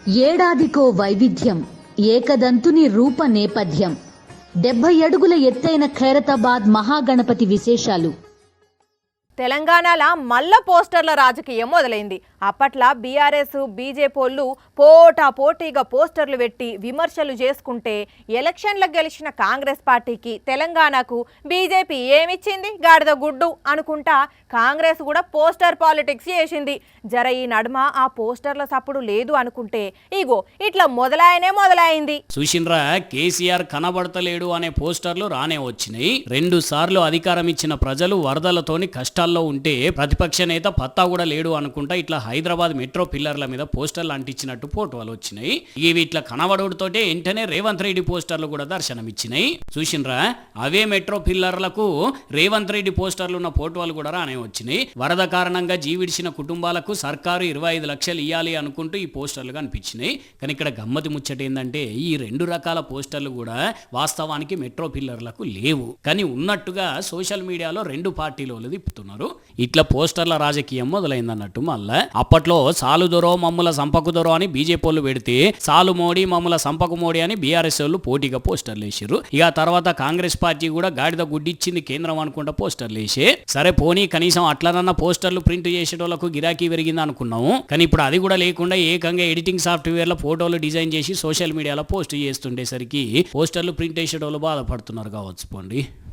ఏడాదికో వైవిధ్యం, ఏకదంతుని రూప నేపథ్యం. 70 అడుగుల ఎత్తైన ఖైరతాబాద్ మహాగణపతి విశేషాలు. తెలంగాణలో మల్ల పోస్టర్ల రాజకీయం మొదలైంది. అప్పట్లో బీఆర్ఎస్ బీజేపీలు పోటాపోటీగా పోస్టర్లు పెట్టి విమర్శలు చేసుకుంటే ఎలక్షన్లకు గెలిచిన కాంగ్రెస్ పార్టీకి తెలంగాణకు బీజేపీ ఏమిచ్చింది? గాడిద గుడ్డు అనుకుంటా కాంగ్రెస్ కూడా పోస్టర్ పాలిటిక్స్ చేసింది. జర ఈ నడుమ ఆ పోస్టర్ల సప్పుడు లేదు అనుకుంటే ఇగో ఇట్లా మొదలైంది. చూసిన్రా, కేసీఆర్ కనబడతలేడు అనే పోస్టర్లు రానే వచ్చినాయి. 2 సార్లు అధికారం ఇచ్చిన ప్రజలు వరదలతోని కష్టాల్లో ఉంటే ప్రతిపక్ష నేత పత్తా కూడా లేడు అనుకుంటా ఇట్లా హైదరాబాద్ మెట్రో పిల్లర్ల మీద పోస్టర్లు అంటించినట్టు ఫోటోలు వచ్చినాయి. ఇవి ఇట్లా కనబడుతోటే వెంటనే రేవంత్ రెడ్డి పోస్టర్లు కూడా దర్శనమిచ్చినాయి. చూసిన్రా, అవే మెట్రో పిల్లర్లకు రేవంత్ రెడ్డి పోస్టర్లు ఉన్న ఫోటోలు కూడా రానే వచ్చినాయి. వరద కారణంగా జీవిడిచిన కుటుంబాలకు సర్కారు 25 లక్షలు ఇవ్వాలి అనుకుంటూ ఈ పోస్టర్లు కనిపించినాయి. కానీ ఇక్కడ గమ్మతి ముచ్చట ఏంటంటే ఈ 2 రకాల పోస్టర్లు కూడా వాస్తవానికి మెట్రో పిల్లర్లకు లేవు. కానీ ఉన్నట్టుగా సోషల్ మీడియాలో 2 పార్టీలు తిప్పుతున్నారు. ఇట్లా పోస్టర్ల రాజకీయం మొదలైందన్నట్టు. మళ్ళా అప్పట్లో సాలు దొరో మమ్ముల సంపకు దొరో అని బీజేపీ పెడితే సాలు మోడీ మమ్ముల సంపకు మోడీ అని బీఆర్ఎస్ వాళ్ళు పోటీగా పోస్టర్లు వేసారు. ఇక తర్వాత కాంగ్రెస్ పార్టీ కూడా గాడిద గుడ్డిచ్చింది కేంద్రం అనుకుంటా పోస్టర్లు వేసే. సరే పోనీ కనీసం అట్లనన్నా పోస్టర్లు ప్రింట్ చేసేటోళ్లకు గిరాకీ పెరిగింది అనుకున్నాము. కానీ ఇప్పుడు అది కూడా లేకుండా ఏకంగా ఎడిటింగ్ సాఫ్ట్వేర్ లో ఫోటోలు డిజైన్ చేసి సోషల్ మీడియాలో పోస్ట్ చేస్తుండేసరికి పోస్టర్లు ప్రింట్ చేసేటోళ్ళు బాధపడుతున్నారు కావచ్చు. పోండి.